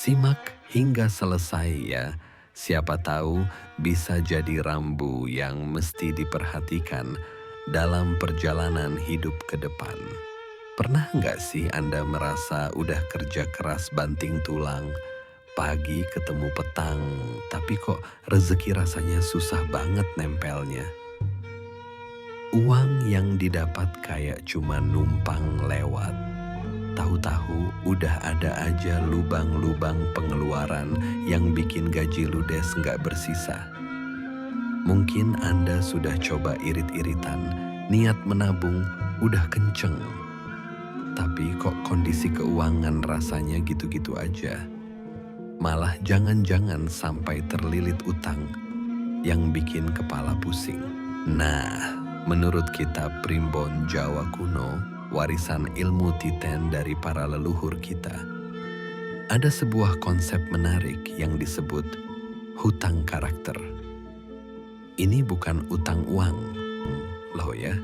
Simak hingga selesai ya. Siapa tahu bisa jadi rambu yang mesti diperhatikan dalam perjalanan hidup ke depan. Pernah nggak sih Anda merasa udah kerja keras banting tulang, pagi ketemu petang, tapi kok rezeki rasanya susah banget nempelnya? Uang yang didapat kayak cuma numpang lewat. Tahu-tahu udah ada aja lubang-lubang pengeluaran yang bikin gaji ludes nggak bersisa. Mungkin Anda sudah coba irit-iritan, niat menabung udah kenceng. Tapi kok kondisi keuangan rasanya gitu-gitu aja. Malah jangan-jangan sampai terlilit utang yang bikin kepala pusing. Nah, menurut kitab Primbon Jawa Kuno, warisan ilmu titen dari para leluhur kita, ada sebuah konsep menarik yang disebut hutang karakter. Ini bukan utang uang, loh ya,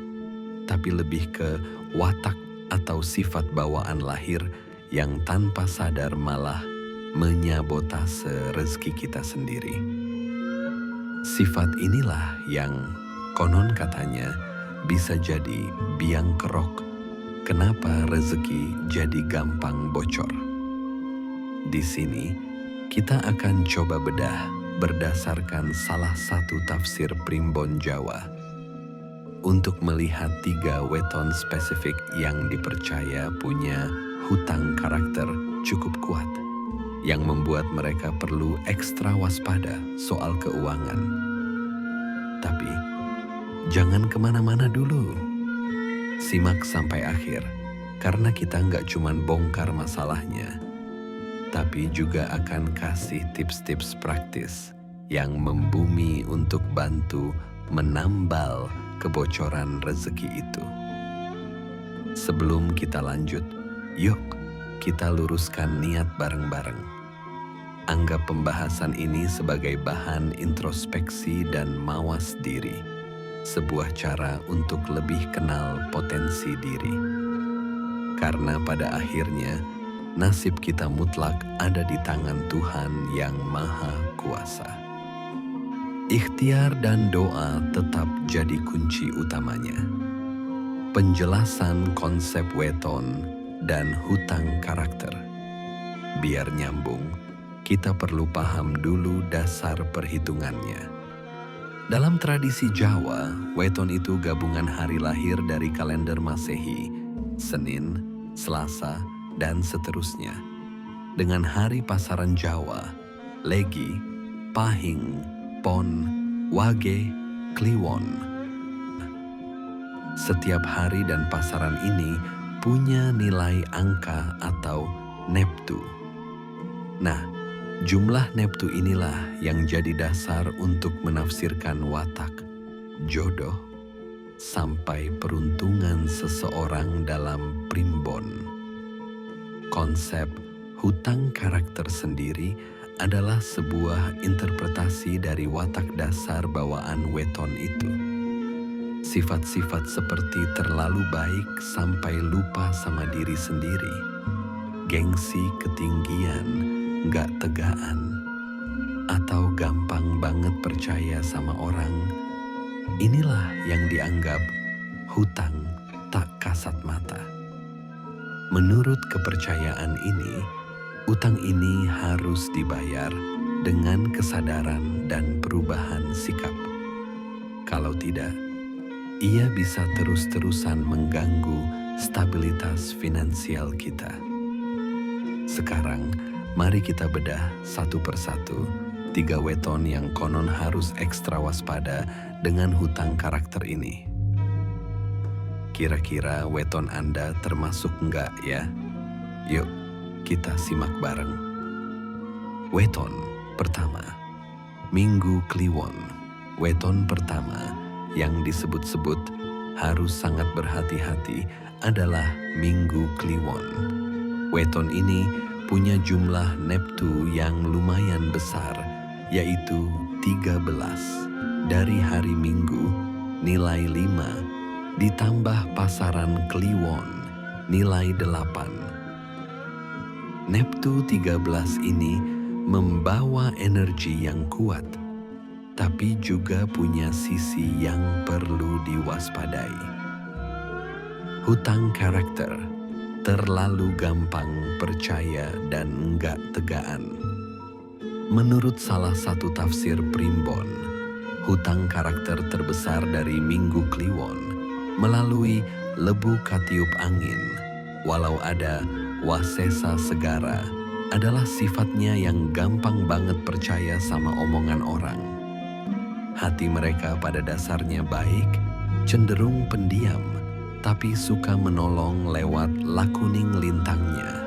tapi lebih ke watak atau sifat bawaan lahir yang tanpa sadar malah menyabotase rezeki kita sendiri. Sifat inilah yang konon katanya bisa jadi biang kerok kenapa rezeki jadi gampang bocor. Di sini kita akan coba bedah berdasarkan salah satu tafsir Primbon Jawa untuk melihat 3 weton spesifik yang dipercaya punya hutang karakter cukup kuat, yang membuat mereka perlu ekstra waspada soal keuangan. Tapi jangan kemana-mana dulu. Simak sampai akhir, karena kita nggak cuman bongkar masalahnya, tapi juga akan kasih tips-tips praktis yang membumi untuk bantu menambal kebocoran rezeki itu. Sebelum kita lanjut, yuk kita luruskan niat bareng-bareng. Anggap pembahasan ini sebagai bahan introspeksi dan mawas diri, sebuah cara untuk lebih kenal potensi diri. Karena pada akhirnya, nasib kita mutlak ada di tangan Tuhan yang Maha Kuasa. Ikhtiar dan doa tetap jadi kunci utamanya. Penjelasan konsep weton dan hutang karakter. Biar nyambung, kita perlu paham dulu dasar perhitungannya. Dalam tradisi Jawa, weton itu gabungan hari lahir dari kalender Masehi, Senin, Selasa, dan seterusnya. Dengan hari pasaran Jawa, Legi, Pahing, Pon, Wage, Kliwon. Setiap hari dan pasaran ini punya nilai angka atau neptu. Nah, jumlah neptu inilah yang jadi dasar untuk menafsirkan watak, jodoh, sampai peruntungan seseorang dalam primbon. Konsep hutang karakter sendiri adalah sebuah interpretasi dari watak dasar bawaan weton itu. Sifat-sifat seperti terlalu baik sampai lupa sama diri sendiri, gengsi ketinggian, gak tegaan, atau gampang banget percaya sama orang. Inilah yang dianggap hutang tak kasat mata. Menurut kepercayaan ini, utang ini harus dibayar dengan kesadaran dan perubahan sikap. Kalau tidak, ia bisa terus-terusan mengganggu stabilitas finansial kita. Sekarang, mari kita bedah satu persatu 3 weton yang konon harus ekstra waspada dengan hutang karakter ini. Kira-kira weton Anda termasuk enggak ya? Yuk, kita simak bareng. Weton pertama, Minggu Kliwon. Weton pertama yang disebut-sebut harus sangat berhati-hati adalah Minggu Kliwon. Weton ini punya jumlah neptu yang lumayan besar, yaitu 13. Dari hari Minggu, nilai 5, ditambah pasaran Kliwon, nilai 8. Neptu 13 ini membawa energi yang kuat, tapi juga punya sisi yang perlu diwaspadai. Hutang karakter, terlalu gampang percaya dan enggak tegaan. Menurut salah satu tafsir primbon, hutang karakter terbesar dari Minggu Kliwon melalui lebu katiup angin, walau ada wasesa segara, adalah sifatnya yang gampang banget percaya sama omongan orang. Hati mereka pada dasarnya baik, cenderung pendiam, tapi suka menolong lewat lakuning lintangnya.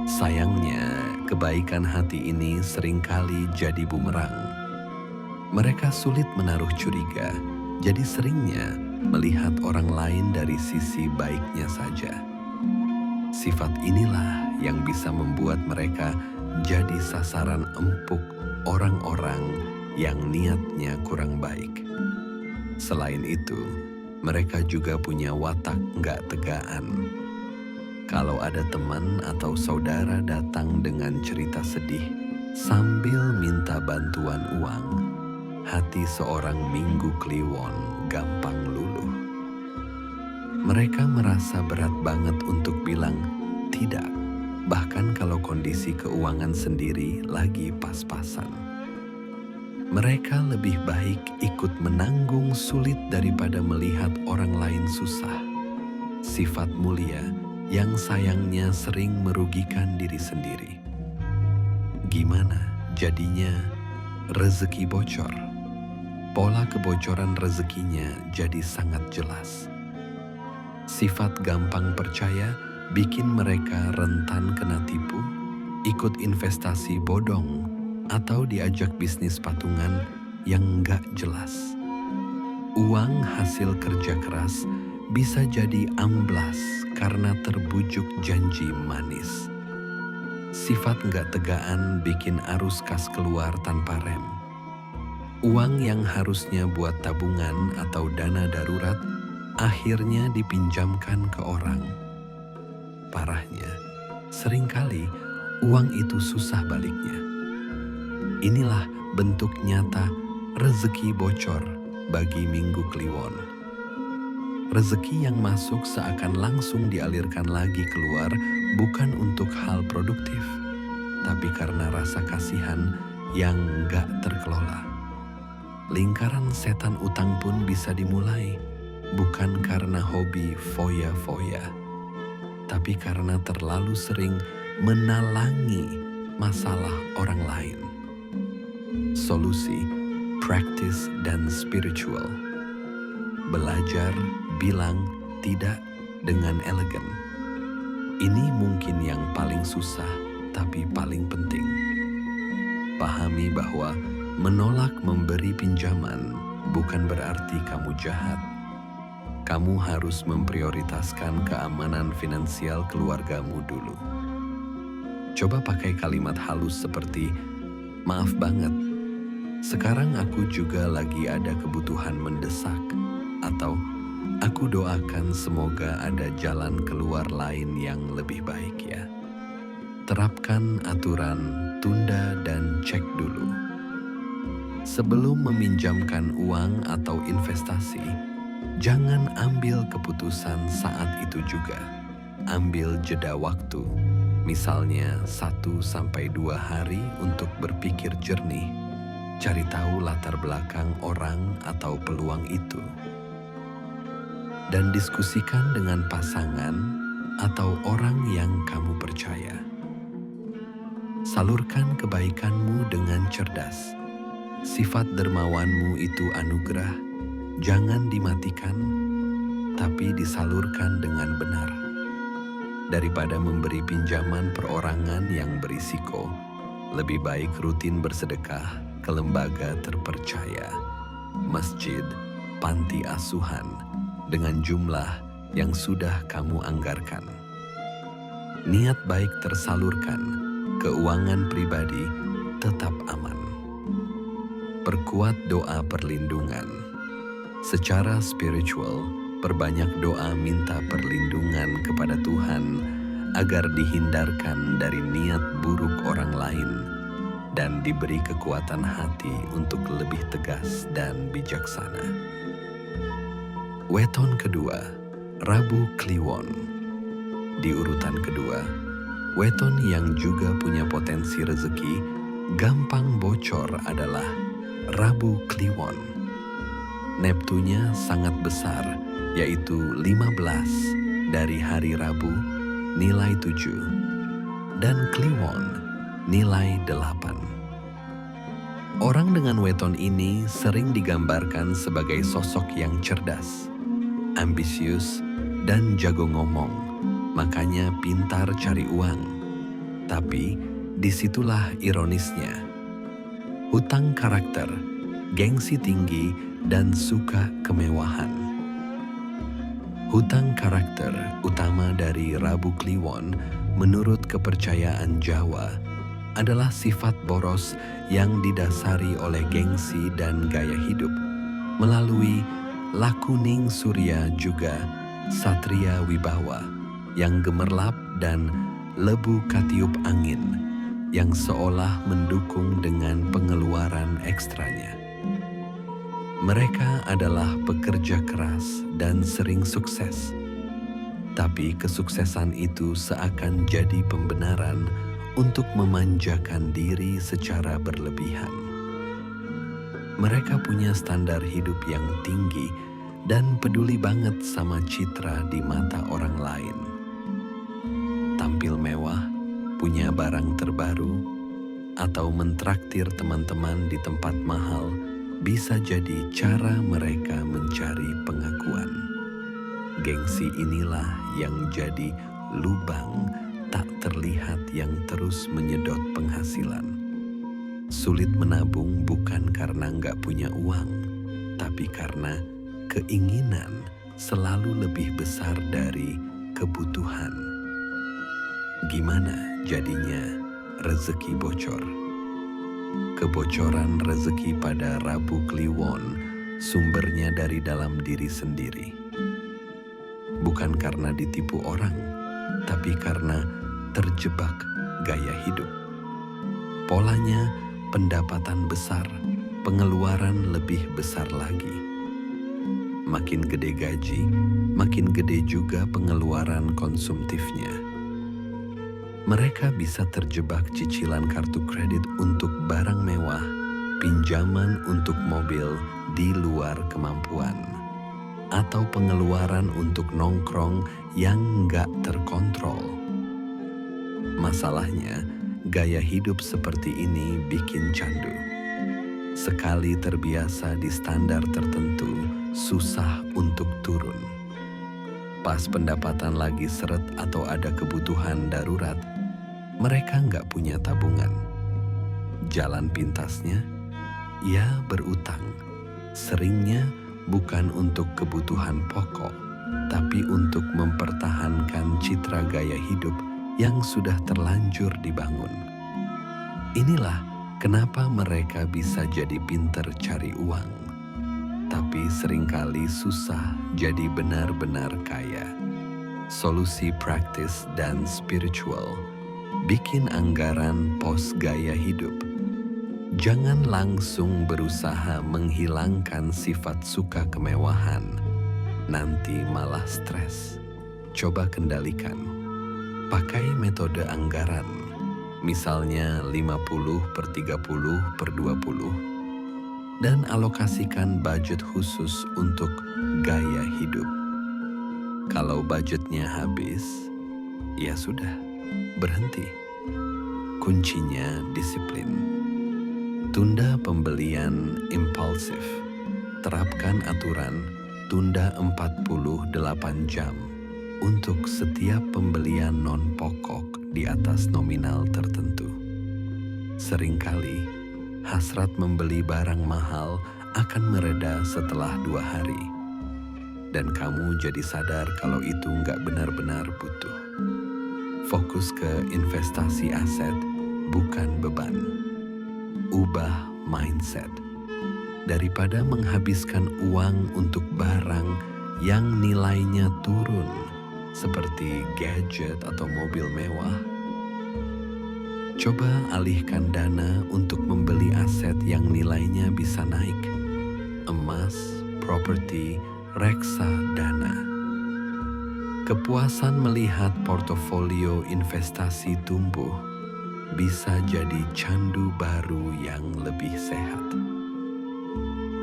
Sayangnya, kebaikan hati ini seringkali jadi bumerang. Mereka sulit menaruh curiga, jadi seringnya melihat orang lain dari sisi baiknya saja. Sifat inilah yang bisa membuat mereka jadi sasaran empuk orang-orang yang niatnya kurang baik. Selain itu, mereka juga punya watak nggak tegaan. Kalau ada teman atau saudara datang dengan cerita sedih sambil minta bantuan uang, hati seorang Minggu Kliwon gampang luluh. Mereka merasa berat banget untuk bilang tidak, bahkan kalau kondisi keuangan sendiri lagi pas-pasan. Mereka lebih baik ikut menanggung sulit daripada melihat orang lain susah. Sifat mulia yang sayangnya sering merugikan diri sendiri. Gimana jadinya rezeki bocor? Pola kebocoran rezekinya jadi sangat jelas. Sifat gampang percaya bikin mereka rentan kena tipu, ikut investasi bodong, atau diajak bisnis patungan yang nggak jelas. Uang hasil kerja keras bisa jadi amblas karena terbujuk janji manis. Sifat nggak tegaan bikin arus kas keluar tanpa rem. Uang yang harusnya buat tabungan atau dana darurat akhirnya dipinjamkan ke orang. Parahnya, seringkali uang itu susah baliknya. Inilah bentuk nyata rezeki bocor bagi Minggu Kliwon. Rezeki yang masuk seakan langsung dialirkan lagi keluar bukan untuk hal produktif, tapi karena rasa kasihan yang nggak terkelola. Lingkaran setan utang pun bisa dimulai, bukan karena hobi foya-foya, tapi karena terlalu sering menalangi masalah orang lain. Solusi, praktis, dan spiritual. Belajar bilang tidak dengan elegan. Ini mungkin yang paling susah, tapi paling penting. Pahami bahwa menolak memberi pinjaman bukan berarti kamu jahat. Kamu harus memprioritaskan keamanan finansial keluargamu dulu. Coba pakai kalimat halus seperti, "Maaf banget, sekarang aku juga lagi ada kebutuhan mendesak," atau "Aku doakan semoga ada jalan keluar lain yang lebih baik ya." Terapkan aturan tunda dan cek dulu. Sebelum meminjamkan uang atau investasi, jangan ambil keputusan saat itu juga. Ambil jeda waktu, misalnya 1-2 hari untuk berpikir jernih. Cari tahu latar belakang orang atau peluang itu. Dan diskusikan dengan pasangan atau orang yang kamu percaya. Salurkan kebaikanmu dengan cerdas. Sifat dermawanmu itu anugerah, jangan dimatikan, tapi disalurkan dengan benar. Daripada memberi pinjaman perorangan yang berisiko, lebih baik rutin bersedekah ke lembaga terpercaya, masjid, panti asuhan, dengan jumlah yang sudah kamu anggarkan. Niat baik tersalurkan, keuangan pribadi tetap aman. Perkuat doa perlindungan. Secara spiritual, perbanyak doa minta perlindungan kepada Tuhan agar dihindarkan dari niat buruk orang lain dan diberi kekuatan hati untuk lebih tegas dan bijaksana. Weton kedua, Rabu Kliwon. Di urutan kedua, weton yang juga punya potensi rezeki gampang bocor adalah Rabu Kliwon. Neptunya sangat besar, yaitu 15 dari hari Rabu, nilai 7, dan Kliwon, nilai 8. Orang dengan weton ini sering digambarkan sebagai sosok yang cerdas, ambisius, dan jago ngomong, makanya pintar cari uang. Tapi disitulah ironisnya. Hutang karakter, gengsi tinggi, dan suka kemewahan. Hutang karakter utama dari Rabu Kliwon menurut kepercayaan Jawa adalah sifat boros yang didasari oleh gengsi dan gaya hidup melalui lakuning surya juga satria wibawa yang gemerlap dan lebu katiup angin yang seolah mendukung dengan pengeluaran ekstranya. Mereka adalah pekerja keras dan sering sukses. Tapi kesuksesan itu seakan jadi pembenaran untuk memanjakan diri secara berlebihan. Mereka punya standar hidup yang tinggi dan peduli banget sama citra di mata orang lain. Tampil mewah, punya barang terbaru, atau mentraktir teman-teman di tempat mahal bisa jadi cara mereka mencari pengakuan. Gengsi inilah yang jadi lubang tak terlihat yang terus menyedot penghasilan. Sulit menabung bukan karena nggak punya uang, tapi karena keinginan selalu lebih besar dari kebutuhan. Gimana jadinya rezeki bocor? Kebocoran rezeki pada Rabu Kliwon sumbernya dari dalam diri sendiri. Bukan karena ditipu orang, tapi karena terjebak gaya hidup. Polanya pendapatan besar, pengeluaran lebih besar lagi. Makin gede gaji, makin gede juga pengeluaran konsumtifnya. Mereka bisa terjebak cicilan kartu kredit untuk barang mewah, pinjaman untuk mobil di luar kemampuan, atau pengeluaran untuk nongkrong yang nggak terkontrol. Masalahnya, gaya hidup seperti ini bikin candu. Sekali terbiasa di standar tertentu, susah untuk turun. Pas pendapatan lagi seret atau ada kebutuhan darurat, mereka nggak punya tabungan. Jalan pintasnya, ya berutang. Seringnya bukan untuk kebutuhan pokok, tapi untuk mempertahankan citra gaya hidup yang sudah terlanjur dibangun. Inilah kenapa mereka bisa jadi pinter cari uang, tapi seringkali susah jadi benar-benar kaya. Solusi praktis dan spiritual: bikin anggaran pos gaya hidup. Jangan langsung berusaha menghilangkan sifat suka kemewahan, nanti malah stres. Coba kendalikan. Pakai metode anggaran, misalnya 50/30/20, dan alokasikan budget khusus untuk gaya hidup. Kalau budgetnya habis, ya sudah, berhenti. Kuncinya disiplin. Tunda pembelian impulsif. Terapkan aturan tunda 48 jam untuk setiap pembelian non-pokok di atas nominal tertentu. Seringkali, hasrat membeli barang mahal akan mereda setelah 2 hari. Dan kamu jadi sadar kalau itu nggak benar-benar butuh. Fokus ke investasi aset, bukan beban. Ubah mindset. Daripada menghabiskan uang untuk barang yang nilainya turun, seperti gadget atau mobil mewah. Coba alihkan dana untuk membeli aset yang nilainya bisa naik. Emas, properti, reksadana. Kepuasan melihat portofolio investasi tumbuh bisa jadi candu baru yang lebih sehat.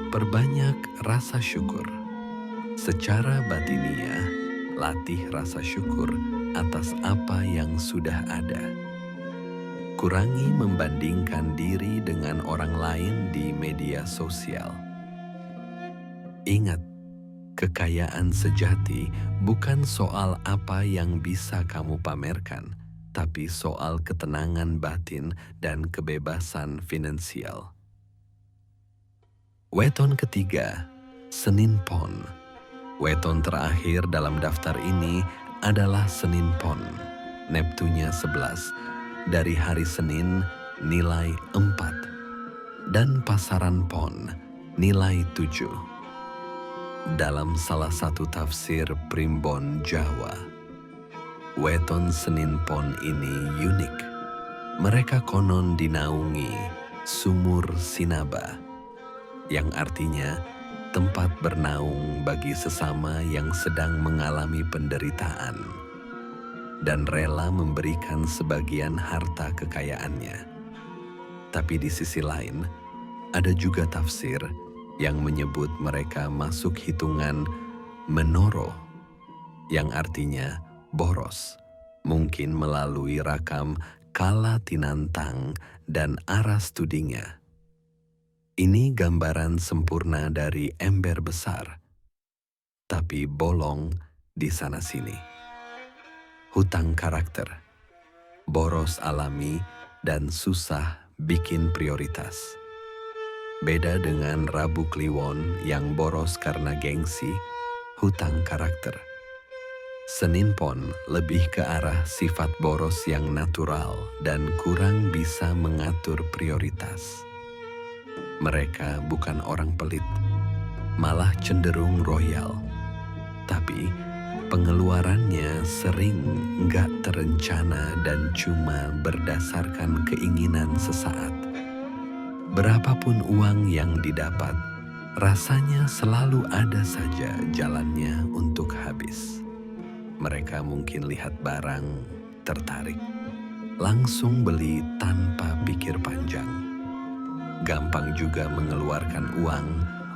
Perbanyak rasa syukur. Secara batiniah, latih rasa syukur atas apa yang sudah ada. Kurangi membandingkan diri dengan orang lain di media sosial. Ingat, kekayaan sejati bukan soal apa yang bisa kamu pamerkan, tapi soal ketenangan batin dan kebebasan finansial. Weton ketiga, Senin Pon. Weton terakhir dalam daftar ini adalah Senin Pon, Neptunya 11, dari hari Senin nilai 4, dan pasaran Pon nilai 7. Dalam salah satu tafsir Primbon Jawa, weton Senin Pon ini unik. Mereka konon dinaungi sumur Sinaba, yang artinya tempat bernaung bagi sesama yang sedang mengalami penderitaan dan rela memberikan sebagian harta kekayaannya. Tapi di sisi lain, ada juga tafsir yang menyebut mereka masuk hitungan menoro, yang artinya boros, mungkin melalui rakam kala tinantang dan aras tudingnya. Ini gambaran sempurna dari ember besar, tapi bolong di sana-sini. Hutang karakter, boros alami, dan susah bikin prioritas. Beda dengan Rabu Kliwon yang boros karena gengsi, hutang karakter. Senin Pon lebih ke arah sifat boros yang natural dan kurang bisa mengatur prioritas. Mereka bukan orang pelit, malah cenderung royal. Tapi pengeluarannya sering nggak terencana dan cuma berdasarkan keinginan sesaat. Berapapun uang yang didapat, rasanya selalu ada saja jalannya untuk habis. Mereka mungkin lihat barang, tertarik, langsung beli tanpa pikir panjang. Gampang juga mengeluarkan uang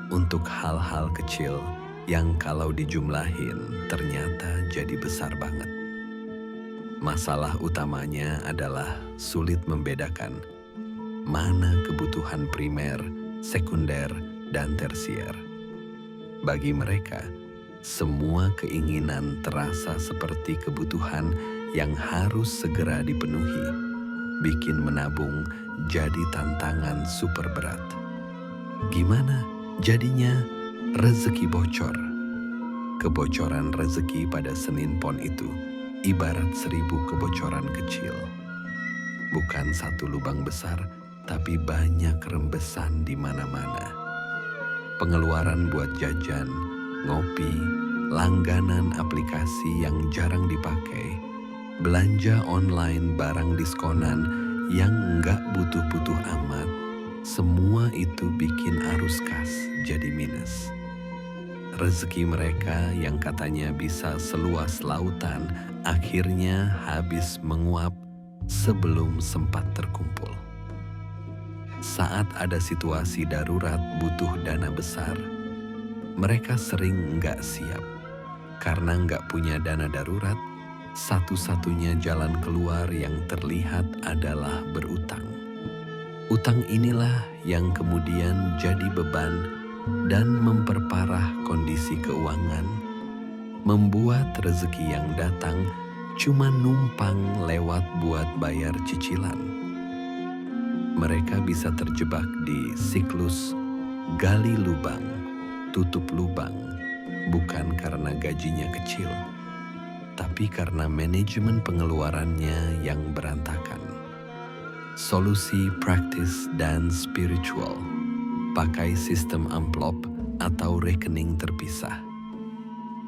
untuk hal-hal kecil yang kalau dijumlahin ternyata jadi besar banget. Masalah utamanya adalah sulit membedakan mana kebutuhan primer, sekunder, dan tersier. Bagi mereka, semua keinginan terasa seperti kebutuhan yang harus segera dipenuhi, bikin menabung jadi tantangan super berat. Gimana jadinya rezeki bocor? Kebocoran rezeki pada Senin Pon itu ibarat 1000 kebocoran kecil. Bukan satu lubang besar, tapi banyak rembesan di mana-mana. Pengeluaran buat jajan, ngopi, langganan aplikasi yang jarang dipakai, belanja online barang diskonan yang nggak butuh-butuh amat, semua itu bikin arus kas jadi minus. Rezeki mereka yang katanya bisa seluas lautan, akhirnya habis menguap sebelum sempat terkumpul. Saat ada situasi darurat butuh dana besar, mereka sering nggak siap. Karena nggak punya dana darurat, satu-satunya jalan keluar yang terlihat adalah berutang. Utang inilah yang kemudian jadi beban dan memperparah kondisi keuangan, membuat rezeki yang datang cuma numpang lewat buat bayar cicilan. Mereka bisa terjebak di siklus gali lubang, tutup lubang, bukan karena gajinya kecil, tapi karena manajemen pengeluarannya yang berantakan. Solusi praktis dan spiritual, pakai sistem amplop atau rekening terpisah.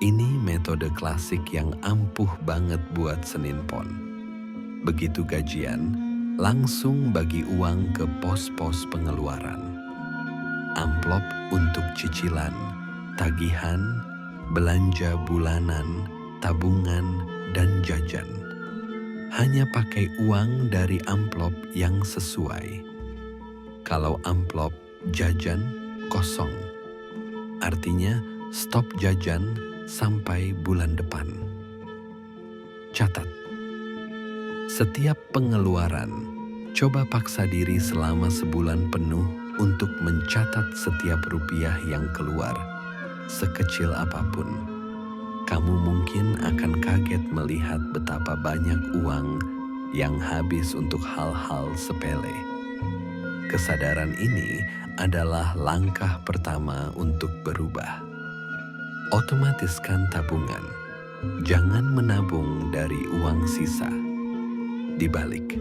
Ini metode klasik yang ampuh banget buat Senin Pon. Begitu gajian, langsung bagi uang ke pos-pos pengeluaran. Amplop untuk cicilan, tagihan, belanja bulanan, tabungan, dan jajan. Hanya pakai uang dari amplop yang sesuai. Kalau amplop jajan kosong, artinya stop jajan sampai bulan depan. Catat, setiap pengeluaran, coba paksa diri selama sebulan penuh untuk mencatat setiap rupiah yang keluar, sekecil apapun. Kamu mungkin akan kaget melihat betapa banyak uang yang habis untuk hal-hal sepele. Kesadaran ini adalah langkah pertama untuk berubah. Otomatiskan tabungan. Jangan menabung dari uang sisa. Dibalik,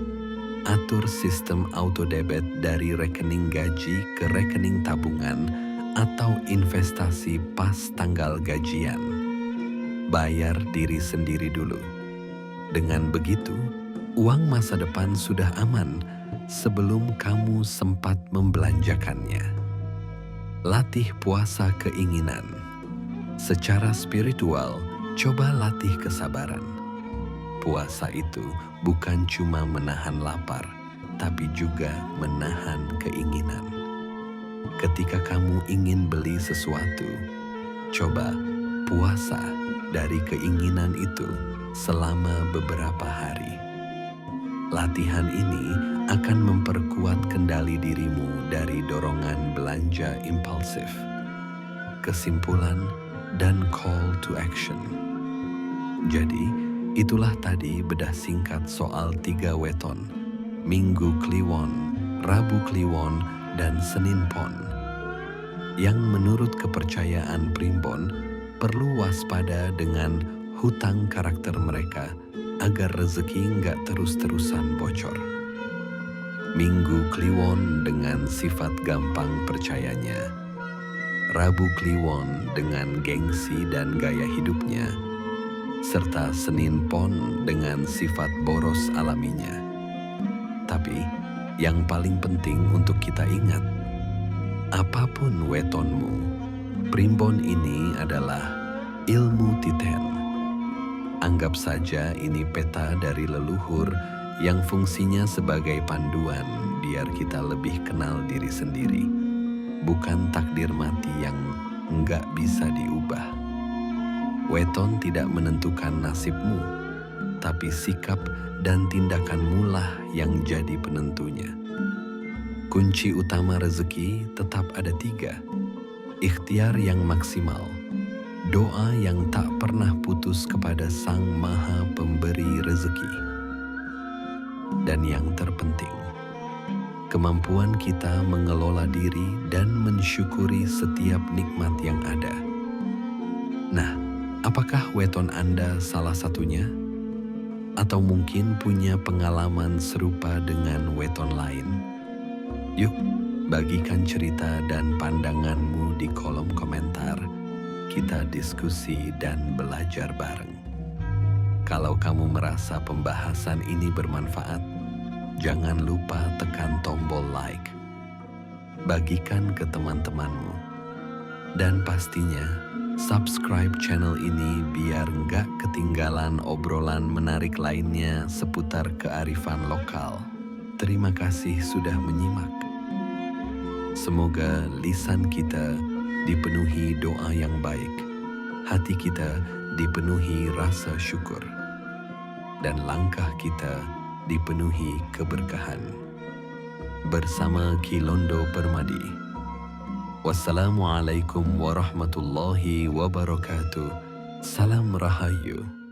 atur sistem auto-debit dari rekening gaji ke rekening tabungan atau investasi pas tanggal gajian. Bayar diri sendiri dulu. Dengan begitu, uang masa depan sudah aman sebelum kamu sempat membelanjakannya. Latih puasa keinginan. Secara spiritual, coba latih kesabaran. Puasa itu bukan cuma menahan lapar, tapi juga menahan keinginan. Ketika kamu ingin beli sesuatu, coba puasa dari keinginan itu selama beberapa hari. Latihan ini akan memperkuat kendali dirimu dari dorongan belanja impulsif. Kesimpulan dan call to action. Jadi, itulah tadi bedah singkat soal 3 weton, Minggu Kliwon, Rabu Kliwon, dan Senin Pon, yang menurut kepercayaan Primbon perlu waspada dengan hutang karakter mereka agar rezeki nggak terus-terusan bocor. Minggu Kliwon dengan sifat gampang percayanya, Rabu Kliwon dengan gengsi dan gaya hidupnya, serta Senin Pon dengan sifat boros alaminya. Tapi yang paling penting untuk kita ingat, apapun wetonmu, Primbon ini adalah ilmu titen. Anggap saja ini peta dari leluhur yang fungsinya sebagai panduan biar kita lebih kenal diri sendiri. Bukan takdir mati yang nggak bisa diubah. Weton tidak menentukan nasibmu, tapi sikap dan tindakanmu lah yang jadi penentunya. Kunci utama rezeki tetap ada 3. Ikhtiar yang maksimal, doa yang tak pernah putus kepada Sang Maha Pemberi Rezeki, dan yang terpenting, kemampuan kita mengelola diri dan mensyukuri setiap nikmat yang ada. Nah, apakah weton Anda salah satunya? Atau mungkin punya pengalaman serupa dengan weton lain? Yuk, bagikan cerita dan pandanganmu di kolom komentar. Kita diskusi dan belajar bareng. Kalau kamu merasa pembahasan ini bermanfaat, jangan lupa tekan tombol like, bagikan ke teman-temanmu, dan pastinya subscribe channel ini biar nggak ketinggalan obrolan menarik lainnya seputar kearifan lokal. Terima kasih sudah menyimak. Semoga lisan kita dipenuhi doa yang baik, hati kita dipenuhi rasa syukur, dan langkah kita dipenuhi keberkahan. Bersama Kilondo Permadi. Wassalamualaikum warahmatullahi wabarakatuh. Salam Rahayu.